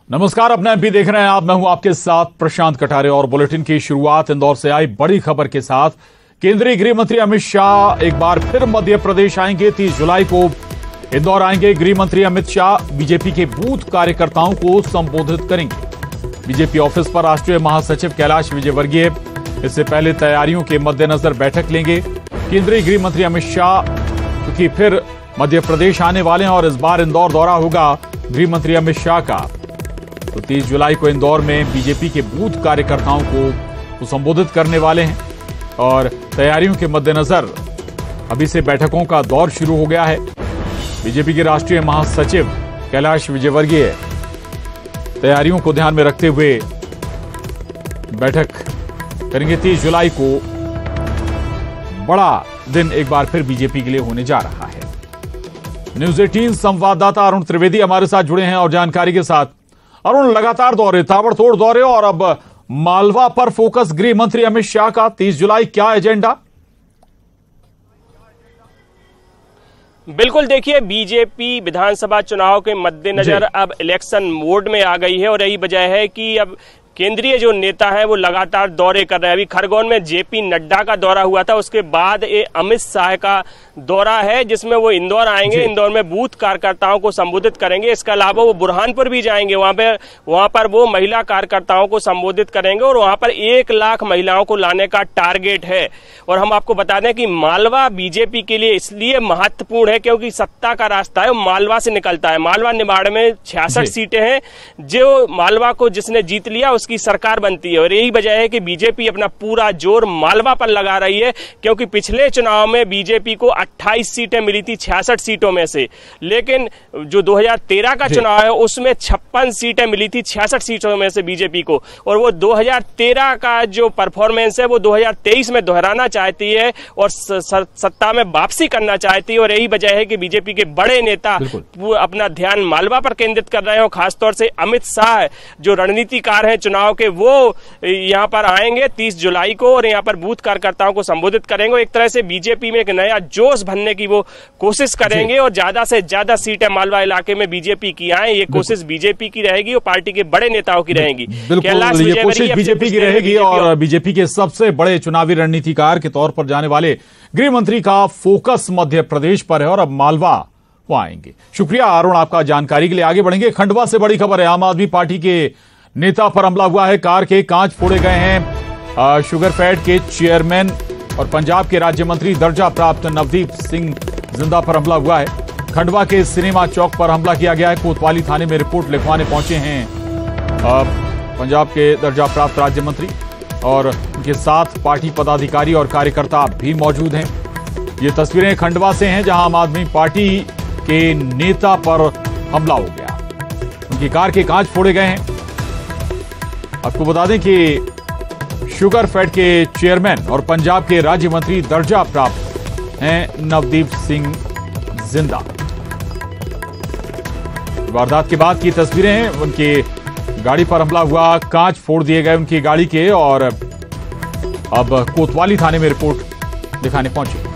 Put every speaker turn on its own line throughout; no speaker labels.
नमस्कार, अपना एमपी देख रहे हैं आप। मैं हूं आपके साथ प्रशांत कटारे और बुलेटिन की शुरुआत इंदौर से आई बड़ी खबर के साथ। केंद्रीय गृह मंत्री अमित शाह एक बार फिर मध्य प्रदेश आएंगे। 30 जुलाई को इंदौर आएंगे। गृह मंत्री अमित शाह बीजेपी के बूथ कार्यकर्ताओं को संबोधित करेंगे। बीजेपी ऑफिस पर राष्ट्रीय महासचिव कैलाश विजयवर्गीय इससे पहले तैयारियों के मद्देनजर बैठक लेंगे। केंद्रीय गृह मंत्री अमित शाह क्योंकि फिर मध्य प्रदेश आने वाले हैं और इस बार इंदौर दौरा होगा गृह मंत्री अमित शाह का। तो 30 जुलाई को इंदौर में बीजेपी के बूथ कार्यकर्ताओं को संबोधित करने वाले हैं और तैयारियों के मद्देनजर अभी से बैठकों का दौर शुरू हो गया है। बीजेपी के राष्ट्रीय महासचिव कैलाश विजयवर्गीय तैयारियों को ध्यान में रखते हुए बैठक करेंगे। 30 जुलाई को बड़ा दिन एक बार फिर बीजेपी के लिए होने जा रहा है। न्यूज 18 संवाददाता अरुण त्रिवेदी हमारे साथ जुड़े हैं और जानकारी के साथ। अरुण, लगातार दौरे, ताबड़तोड़ दौरे और अब मालवा पर फोकस गृह मंत्री अमित शाह का। 30 जुलाई क्या एजेंडा?
बिल्कुल, देखिए बीजेपी विधानसभा चुनाव के मद्देनजर अब इलेक्शन मोड में आ गई है और यही वजह है कि अब केंद्रीय जो नेता है वो लगातार दौरे कर रहे हैं। अभी खरगोन में जेपी नड्डा का दौरा हुआ था, उसके बाद ये अमित शाह का दौरा है जिसमें वो इंदौर आएंगे। इंदौर में बूथ कार्यकर्ताओं को संबोधित करेंगे। इसके अलावा वो बुरहानपुर भी जाएंगे। वहां पर वो महिला कार्यकर्ताओं को संबोधित करेंगे और वहां पर 1 लाख महिलाओं को लाने का टारगेट है। और हम आपको बता दें कि मालवा बीजेपी के लिए इसलिए महत्वपूर्ण है क्योंकि सत्ता का रास्ता है वो मालवा से निकलता है। मालवा निमाड़ में 66 सीटें हैं। जो मालवा को जिसने जीत लिया उसकी सरकार बनती है और यही वजह है कि बीजेपी अपना पूरा जोर मालवा पर लगा रही है क्योंकि पिछले चुनाव में बीजेपी को 28 सीटें मिली थी 66 सीटों में से, लेकिन जो 2013 का चुनाव है उसमें 56 सीटें मिली थी 66 सीटों में से बीजेपी को। और वो 2013 का जो परफॉर्मेंस है वो 2023 में दोहराना चाहती है और सत्ता में वापसी करना चाहती है। और यही वजह है कि बीजेपी के बड़े नेता अपना ध्यान मालवा पर केंद्रित कर रहे हैं और खासतौर से अमित शाह जो रणनीतिकार हैं चुनाव के, वो यहां पर आएंगे 30 जुलाई को और यहां पर बूथ कार्यकर्ताओं को संबोधित करेंगे। एक तरह से बीजेपी में एक नया जोश भरने की वो कोशिश करेंगे और ज्यादा से ज्यादा सीटें मालवा इलाके में बीजेपी की आए, ये कोशिश बीजेपी की रहेगी और पार्टी के बड़े नेताओं की रहेगी।
ये कोशिश बीजेपी की रहेगी और बीजेपी के सबसे बड़े चुनावी रणनीतिकार के तौर पर जाने वाले गृह मंत्री का फोकस मध्य प्रदेश पर है और अब मालवा वो आएंगे। शुक्रिया अरुण आपका जानकारी के लिए। आगे बढ़ेंगे। खंडवा से बड़ी खबर है। आम आदमी पार्टी के नेता पर हमला हुआ है। कार के कांच फोड़े गए हैं। शुगरफेड के चेयरमैन और पंजाब के राज्य मंत्री दर्जा प्राप्त नवदीप सिंह जिंदा पर हमला हुआ है। खंडवा के सिनेमा चौक पर हमला किया गया है। कोतवाली थाने में रिपोर्ट लिखवाने पहुंचे हैं पंजाब के दर्जा प्राप्त राज्य मंत्री और उनके साथ पार्टी पदाधिकारी और कार्यकर्ता भी मौजूद हैं। ये तस्वीरें खंडवा से हैं जहां आम आदमी पार्टी के नेता पर हमला हो गया। उनकी कार के कांच फोड़े गए हैं। आपको बता दें कि शुगरफेड के चेयरमैन और पंजाब के राज्य मंत्री दर्जा प्राप्त हैं नवदीप सिंह जिंदा। वारदात के बाद की तस्वीरें हैं। उनकी गाड़ी पर हमला हुआ, कांच फोड़ दिए गए उनकी गाड़ी के और अब कोतवाली थाने में रिपोर्ट दिखाने पहुंचे।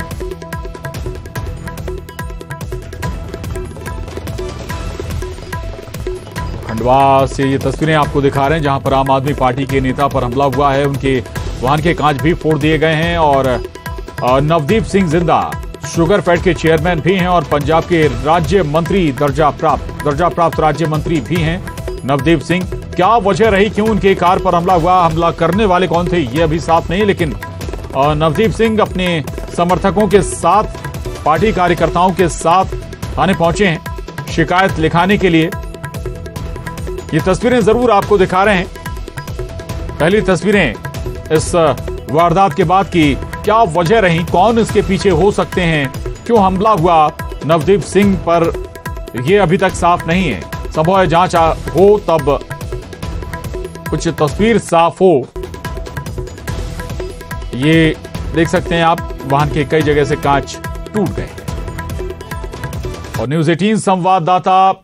खंडवा से ये तस्वीरें आपको दिखा रहे हैं जहां पर आम आदमी पार्टी के नेता पर हमला हुआ है। उनके वाहन के कांच भी फोड़ दिए गए हैं और नवदीप सिंह जिंदा शुगरफेड के चेयरमैन भी हैं और पंजाब के राज्य मंत्री दर्जा प्राप्त राज्य मंत्री भी हैं नवदीप सिंह। क्या वजह रही, क्यों उनके कार पर हमला हुआ, हमला करने वाले कौन थे, ये अभी साफ नहीं है। लेकिन नवदीप सिंह अपने समर्थकों के साथ, पार्टी कार्यकर्ताओं के साथ थाने पहुंचे हैं शिकायत लिखाने के लिए। ये तस्वीरें जरूर आपको दिखा रहे हैं। पहली तस्वीरें इस वारदात के बाद की, क्या वजह रही, कौन इसके पीछे हो सकते हैं, क्यों हमला हुआ नवदीप सिंह पर, यह अभी तक साफ नहीं है। संभव है जांच हो तब कुछ तस्वीर साफ हो। ये देख सकते हैं आप, वाहन के कई जगह से कांच टूट गए। और न्यूज 18 संवाददाता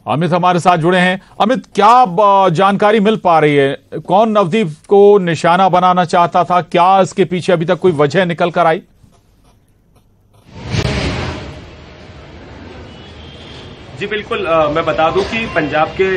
अमित हमारे साथ जुड़े हैं। अमित, क्या जानकारी मिल पा रही है, कौन नवदीप को निशाना बनाना चाहता था, क्या इसके पीछे अभी तक कोई वजह निकल कर आई?
जी बिल्कुल, मैं बता दूं कि पंजाब के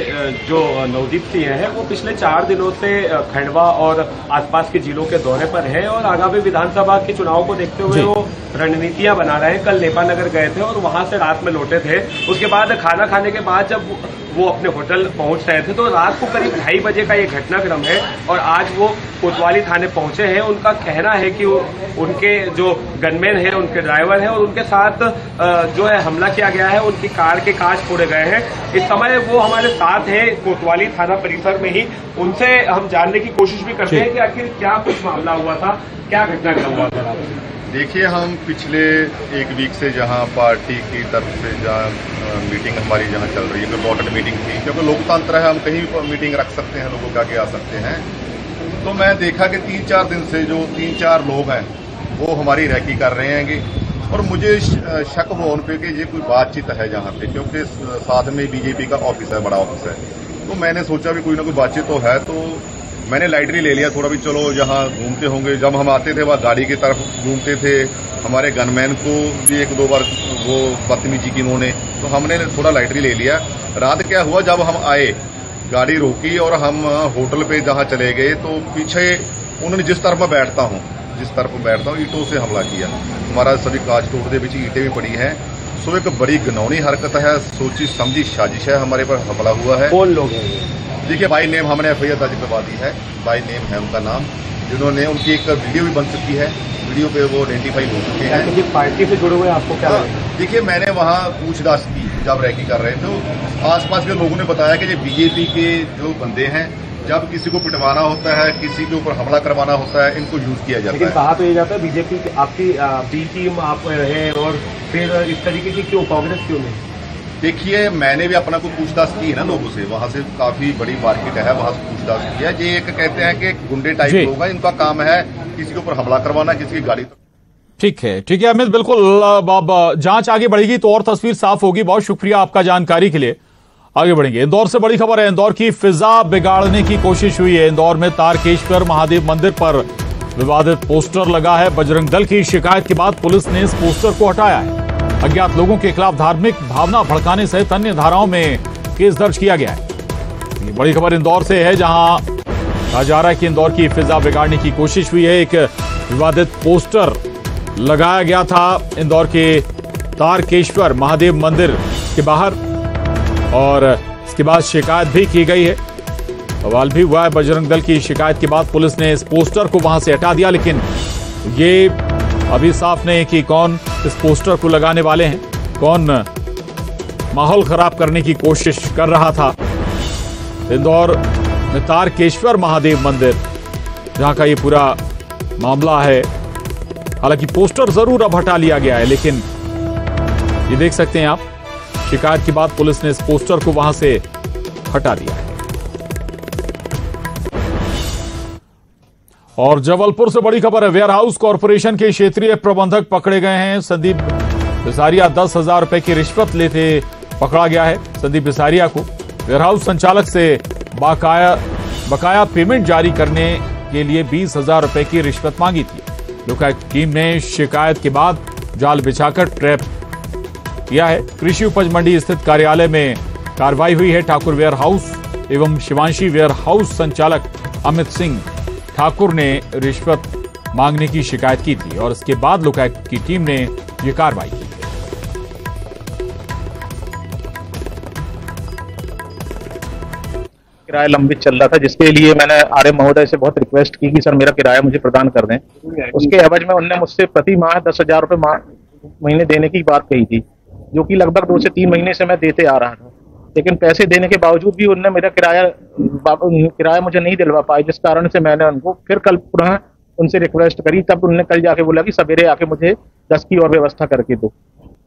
जो नवदीप सिंह हैं वो पिछले 4 दिनों से खंडवा और आसपास के जिलों के दौरे पर हैं और आगामी विधानसभा के चुनाव को देखते हुए वो रणनीतियां बना रहे हैं। कल नेपानगर गए थे और वहां से रात में लौटे थे। उसके बाद खाना खाने के बाद जब वो अपने होटल पहुंच रहे थे तो रात को करीब 2:30 बजे का ये घटनाक्रम है और आज वो कोतवाली थाने पहुंचे हैं। उनका कहना है कि उनके जो गनमैन है, उनके ड्राइवर है और उनके साथ जो है हमला किया गया है, उनकी कार के कांच फोड़े गए हैं। इस समय वो हमारे साथ हैं कोतवाली थाना परिसर में ही। उनसे हम जानने की कोशिश भी करते हैं कि आखिर क्या कुछ मामला हुआ था, क्या घटनाक्रम हुआ था।
देखिए, हम पिछले 1 वीक से जहां पार्टी की तरफ से जहां मीटिंग हमारी जहां चल रही है, इम्पोर्टेंट मीटिंग थी, क्योंकि लोकतंत्र है, हम कहीं भी मीटिंग रख सकते हैं, लोगों के आगे आ सकते हैं। तो मैं देखा कि 3-4 दिन से जो 3-4 लोग हैं वो हमारी रैकी कर रहे हैं और मुझे शक हुआ उन पे कि ये कोई बातचीत है जहाँ पे, क्योंकि साथ में बीजेपी का ऑफिस है, बड़ा ऑफिस है। तो मैंने सोचा भी कोई ना कोई बातचीत तो है, तो मैंने लाइटरी ले लिया थोड़ा भी, चलो जहाँ घूमते होंगे। जब हम आते थे वह गाड़ी की तरफ घूमते थे, हमारे गनमैन को भी 1-2 बार वो बदतमीजी की उन्होंने, तो हमने थोड़ा लाइटरी ले लिया। रात क्या हुआ, जब हम आए गाड़ी रोकी और हम होटल पे जहाँ चले गए तो पीछे उन्होंने जिस तरफ मैं बैठता हूँ ईंटों से हमला किया। हमारा सभी कांच तोड़ दे, पीछे ईंटें भी पड़ी हैं। सो एक बड़ी घिनौनी हरकत है, सोची समझी साजिश है, हमारे पर हमला हुआ है।
कौन लोग हैं?
देखिए, बाई नेम हमने FIR दर्ज करवा दी है, बाई नेम है उनका नाम, जिन्होंने उनकी एक वीडियो भी बन चुकी है, वीडियो पे वो आइडेंटिफाई हो चुके हैं।
किसी पार्टी से जुड़े हुए आपको क्या लगा?
देखिए, मैंने वहाँ पूछताछ की जब रैकी कर रहे थे, तो आसपास के लोगों ने बताया कि ये बीजेपी के जो बंदे हैं, जब किसी को पिटवाना होता है, किसी के ऊपर हमला करवाना होता है, इनको यूज किया जाता है।
लेकिन कहा तो ये जाता है बीजेपी आपकी बी टीम आप हैं और फिर इस तरीके की क्यों, कांग्रेस क्यों नहीं?
देखिए, मैंने भी अपना को पूछताछ की है ना लोगों से, वहाँ से काफी बड़ी मार्केट है, वहाँ से पूछताछ की है। ये एक कहते हैं कि गुंडे टाइप लोग हैं, इनका काम है किसी के ऊपर हमला करवाना, किसी की गाड़ी।
ठीक है अमित, बिल्कुल। अब जांच आगे बढ़ेगी तो और तस्वीर साफ होगी। बहुत शुक्रिया आपका जानकारी के लिए। आगे बढ़ेंगे। इंदौर से बड़ी खबर है। इंदौर की फिजा बिगाड़ने की कोशिश हुई है। इंदौर में तारकेश्वर महादेव मंदिर पर विवादित पोस्टर लगा है। बजरंग दल की शिकायत के बाद पुलिस ने इस पोस्टर को हटाया है। अज्ञात लोगों के खिलाफ धार्मिक भावना भड़काने सहित अन्य धाराओं में केस दर्ज किया गया है। ये बड़ी खबर इंदौर से है, जहां कहा जा रहा है कि इंदौर की फिजा बिगाड़ने की कोशिश हुई है। एक विवादित पोस्टर लगाया गया था इंदौर के तारकेश्वर महादेव मंदिर के बाहर और इसके बाद शिकायत भी की गई है। सवाल भी हुआ है। बजरंग दल की शिकायत के बाद पुलिस ने इस पोस्टर को वहां से हटा दिया, लेकिन ये अभी साफ नहीं है कि कौन इस पोस्टर को लगाने वाले हैं, कौन माहौल खराब करने की कोशिश कर रहा था। इंदौर में तारकेश्वर महादेव मंदिर जहां का ये पूरा मामला है। हालांकि पोस्टर जरूर अब हटा लिया गया है, लेकिन ये देख सकते हैं आप, शिकायत के बाद पुलिस ने इस पोस्टर को वहां से हटा दिया है। और जबलपुर से बड़ी खबर है। वेयरहाउस कॉरपोरेशन के क्षेत्रीय प्रबंधक पकड़े गए हैं। संदीप बिसारिया 10,000 रुपए की रिश्वत लेते पकड़ा गया है। संदीप बिसारिया को वेयरहाउस संचालक से बकाया पेमेंट जारी करने के लिए 20,000 रुपए की रिश्वत मांगी थी। लोकायुक्त टीम ने शिकायत के बाद जाल बिछाकर ट्रैप किया है। कृषि उपज मंडी स्थित कार्यालय में कार्रवाई हुई है। ठाकुर वेयरहाउस एवं शिवांशी वेयरहाउस संचालक अमित सिंह ठाकुर ने रिश्वत मांगने की शिकायत की थी और इसके बाद लोकायुक्त की टीम ने यह कार्रवाई की।
किराया लंबित चल रहा था, जिसके लिए मैंने आर्य महोदय से बहुत रिक्वेस्ट की कि सर मेरा किराया मुझे प्रदान कर दें। उसके एवज में उनने मुझसे प्रति माह 10,000 रुपए महीने देने की बात कही थी, जो कि लगभग 2 से 3 महीने से मैं देते आ रहा था। लेकिन पैसे देने के बावजूद भी उनने मेरा किराया मुझे नहीं दिलवा पाए, जिस कारण से मैंने उनको फिर कल पुनः उनसे रिक्वेस्ट करी। तब उन्होंने कल जाके बोला कि सवेरे आके मुझे 10 की और व्यवस्था करके दो।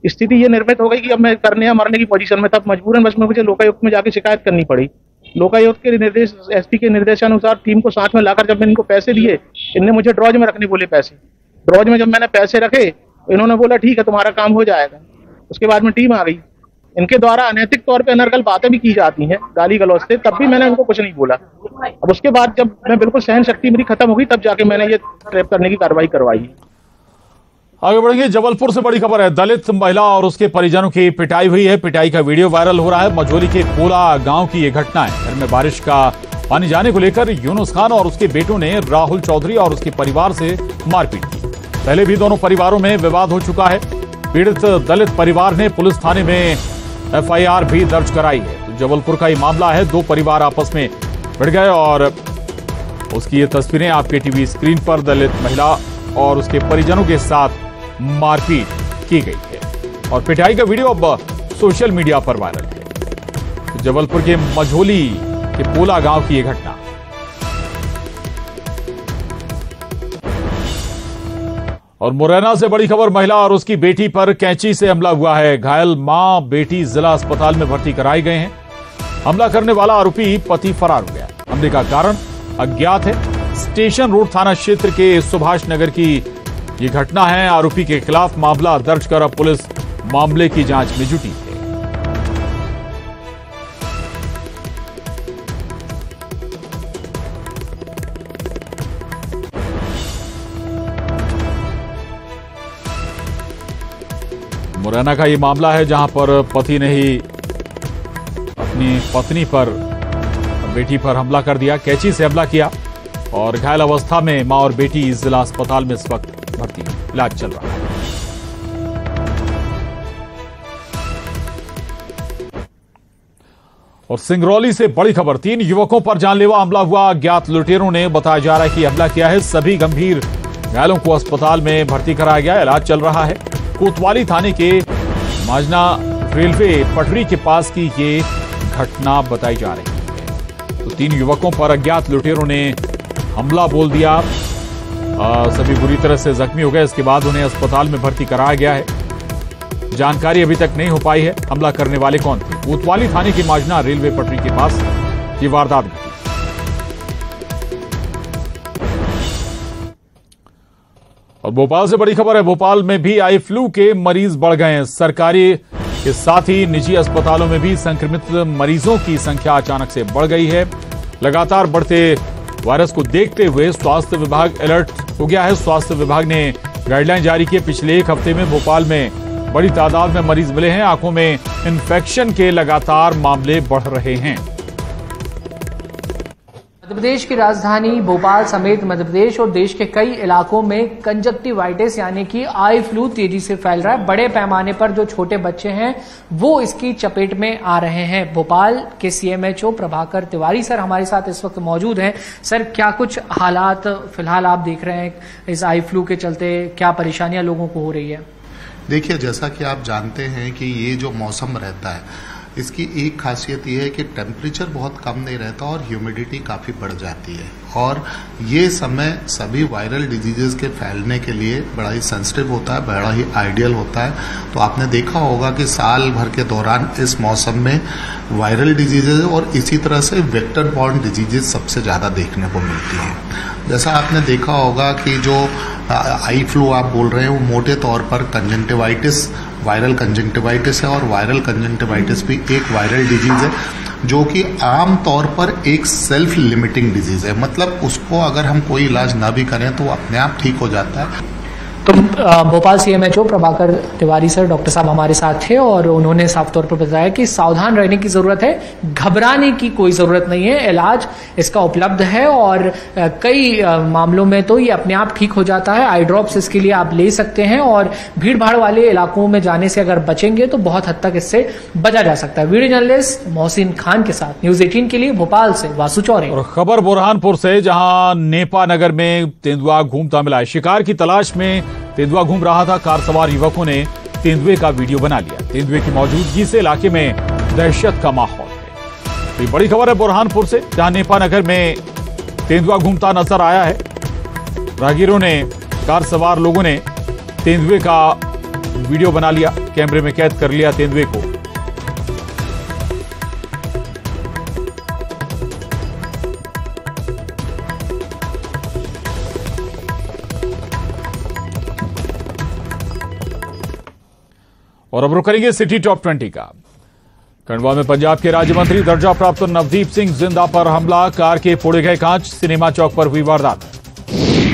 स्थिति ये निर्मित हो गई कि अब मैं करने या मरने की पोजीशन में, तब मजबूरन बस में मुझे लोकायुक्त में जाके शिकायत करनी पड़ी। लोकायुक्त के निर्देश, SP के निर्देशानुसार टीम को साथ में लाकर जब मैंने इनको पैसे दिए, इनने मुझे ड्रॉज में रखने बोले पैसे। ड्रॉज में जब मैंने पैसे रखे, इन्होंने बोला ठीक है तुम्हारा काम हो जाएगा। उसके बाद में टीम आ गई। इनके द्वारा अनैतिक तौर पे अनर्गल बातें भी की जाती हैं, गाली गलौज से, तब भी मैंने उनको कुछ नहीं बोला। अब उसके बाद जब मैं बिल्कुल सहन शक्ति मेरी खत्म हो गई, तब जाके मैंने ये ट्रैप करने की कार्रवाई करवाई।
आगे बढ़ेंगे। जबलपुर से बड़ी खबर है। दलित महिला और उसके परिजनों की पिटाई हुई है। पिटाई का वीडियो वायरल हो रहा है। मझोली के कोला गांव की ये घटना है। घर में बारिश का पानी जाने को लेकर यूनुस खान और उसके बेटों ने राहुल चौधरी और उसके परिवार से मारपीट की। पहले भी दोनों परिवारों में विवाद हो चुका है। पीड़ित दलित परिवार ने पुलिस थाने में FIR भी दर्ज कराई है। तो जबलपुर का ये मामला है। दो परिवार आपस में भिड़ गए और उसकी ये तस्वीरें आपके टीवी स्क्रीन पर। दलित महिला और उसके परिजनों के साथ मारपीट की गई है और पिटाई का वीडियो अब सोशल मीडिया पर वायरल है। तो जबलपुर के मझोली के पोला गांव की यह घटना। और मुरैना से बड़ी खबर। महिला और उसकी बेटी पर कैंची से हमला हुआ है। घायल मां बेटी जिला अस्पताल में भर्ती कराए गए हैं। हमला करने वाला आरोपी पति फरार हो गया। हमले का कारण अज्ञात है। स्टेशन रोड थाना क्षेत्र के सुभाष नगर की ये घटना है। आरोपी के खिलाफ मामला दर्ज कर अब पुलिस मामले की जांच में जुटी है। मुरैना का ये मामला है जहां पर पति ने ही अपनी पत्नी पर बेटी पर हमला कर दिया। कैंची से हमला किया और घायल अवस्था में मां और बेटी जिला अस्पताल में इस वक्त भर्ती, इलाज चल रहा है। और सिंगरौली से बड़ी खबर। 3 युवकों पर जानलेवा हमला हुआ। अज्ञात लुटेरों ने बताया जा रहा है कि हमला किया है। सभी गंभीर घायलों को अस्पताल में भर्ती कराया गया, इलाज चल रहा है। कोतवाली थाने के माजना रेलवे पटरी के पास की ये घटना बताई जा रही है। तो 3 युवकों पर अज्ञात लुटेरों ने हमला बोल दिया। सभी बुरी तरह से जख्मी हो गए। इसके बाद उन्हें अस्पताल में भर्ती कराया गया है। जानकारी अभी तक नहीं हो पाई है हमला करने वाले कौन थे। कोतवाली थाने की माजना रेलवे पटरी के पास ये वारदात घटी। और भोपाल से बड़ी खबर है। भोपाल में भी आई फ्लू के मरीज बढ़ गए हैं। सरकारी के साथ ही निजी अस्पतालों में भी संक्रमित मरीजों की संख्या अचानक से बढ़ गई है। लगातार बढ़ते वायरस को देखते हुए स्वास्थ्य विभाग अलर्ट हो गया है। स्वास्थ्य विभाग ने गाइडलाइन जारी की। पिछले एक हफ्ते में भोपाल में बड़ी तादाद में मरीज मिले हैं। आंखों में इन्फेक्शन के लगातार मामले बढ़ रहे हैं।
मध्य प्रदेश की राजधानी भोपाल समेत मध्य प्रदेश और देश के कई इलाकों में कंजक्टिवाइटिस यानी कि आई फ्लू तेजी से फैल रहा है। बड़े पैमाने पर जो छोटे बच्चे हैं वो इसकी चपेट में आ रहे हैं। भोपाल के CMHO प्रभाकर तिवारी सर हमारे साथ इस वक्त मौजूद हैं। सर, क्या कुछ हालात फिलहाल आप देख रहे हैं इस आई फ्लू के चलते? क्या परेशानियां लोगों को हो रही है?
देखिए, जैसा कि आप जानते हैं कि ये जो मौसम रहता है इसकी एक खासियत ये है कि टेम्परेचर बहुत कम नहीं रहता और ह्यूमिडिटी काफ़ी बढ़ जाती है और ये समय सभी वायरल डिजीजेस के फैलने के लिए बड़ा ही सेंसिटिव होता है, बड़ा ही आइडियल होता है। तो आपने देखा होगा कि साल भर के दौरान इस मौसम में वायरल डिजीजेज और इसी तरह से वेक्टर बॉर्न डिजीजेज सबसे ज़्यादा देखने को मिलती हैं। जैसा आपने देखा होगा कि जो आई फ्लू आप बोल रहे हैं वो मोटे तौर पर कंजंक्टिवाइटिस, वायरल कंजंक्टिवाइटिस है और वायरल कंजंक्टिवाइटिस भी एक वायरल डिजीज है जो कि आम तौर पर एक सेल्फ लिमिटिंग डिजीज है। मतलब उसको अगर हम कोई इलाज ना भी करें तो वो अपने आप ठीक हो जाता है।
तो Bhopal CMHO Prabhakar Tiwari sir doctor साहब हमारे साथ थे और उन्होंने साफ तौर पर बताया कि सावधान रहने की जरूरत है, घबराने की कोई जरूरत नहीं है। इलाज इसका उपलब्ध है और कई मामलों में तो ये अपने आप ठीक हो जाता है। आई ड्रॉप्स इसके लिए आप ले सकते हैं और भीड़ भाड़ वाले इलाकों में जाने से अगर बचेंगे तो बहुत हद तक इससे बचा जा सकता है। वीडियो जर्नलिस्ट मोहसिन खान के साथ न्यूज 18 के लिए भोपाल से वासु चौरे।
और खबर बुरहानपुर से, जहां नेपा नगर में तेंदुआ घूमता मिला है। शिकार की तलाश में तेंदुआ घूम रहा था। कार सवार युवकों ने तेंदुए का वीडियो बना लिया। तेंदुए की मौजूदगी से इलाके में दहशत का माहौल है। तो बड़ी खबर है बुरहानपुर से, जहां नेपा नगर में तेंदुआ घूमता नजर आया है। राहगीरों ने, कार सवार लोगों ने तेंदुए का वीडियो बना लिया, कैमरे में कैद कर लिया तेंदुए को। और अब रुक करेंगे सिटी टॉप 20 का। खंडवा में पंजाब के राज्य मंत्री दर्जा प्राप्त नवदीप सिंह जिंदा पर हमला, कार के फोड़े गए कांच, सिनेमा चौक पर हुई वारदात।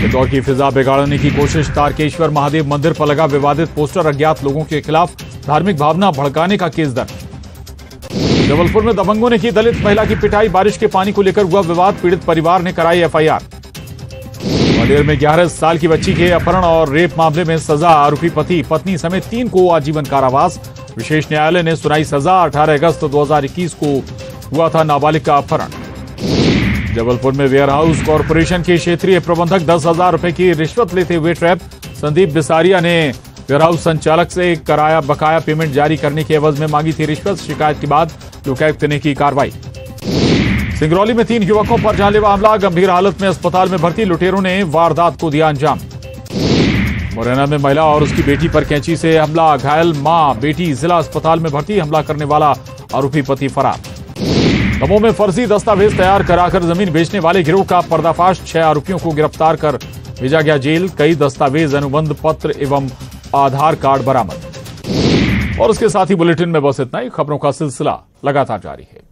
इंदौर की फिजा बिगाड़ने की कोशिश। तारकेश्वर महादेव मंदिर पर लगा विवादित पोस्टर। अज्ञात लोगों के खिलाफ धार्मिक भावना भड़काने का केस दर्ज। जबलपुर में दबंगों ने की दलित महिला की पिटाई। बारिश के पानी को लेकर हुआ विवाद। पीड़ित परिवार ने कराई एफआईआर। ग्वालियर में 11 साल की बच्ची के अपहरण और रेप मामले में सजा। आरोपी पति पत्नी समेत 3 को आजीवन कारावास। विशेष न्यायालय ने सुनाई सजा। 18 अगस्त 2021 को हुआ था नाबालिग का अपहरण। जबलपुर में वेयरहाउस कॉरपोरेशन के क्षेत्रीय प्रबंधक 10,000 रुपए की रिश्वत लेते हुए ट्रैप। संदीप बिसारिया ने वेयरहाउस संचालक से कराया बकाया पेमेंट जारी करने के एवज में मांगी थी रिश्वत। शिकायत के बाद लोकायुक्त ने की कार्रवाई। सिंगरौली में 3 युवकों पर जानलेवा हमला। गंभीर हालत में अस्पताल में भर्ती। लुटेरों ने वारदात को दिया अंजाम। मुरैना में महिला और उसकी बेटी पर कैंची से हमला। घायल मां बेटी जिला अस्पताल में भर्ती। हमला करने वाला आरोपी पति फरार। दमोह में फर्जी दस्तावेज तैयार कराकर जमीन बेचने वाले गिरोह का पर्दाफाश। 6 आरोपियों को गिरफ्तार कर भेजा गया जेल। कई दस्तावेज, अनुबंध पत्र एवं आधार कार्ड बरामद। और उसके साथ ही बुलेटिन में बस इतना ही। खबरों का सिलसिला लगातार जारी है।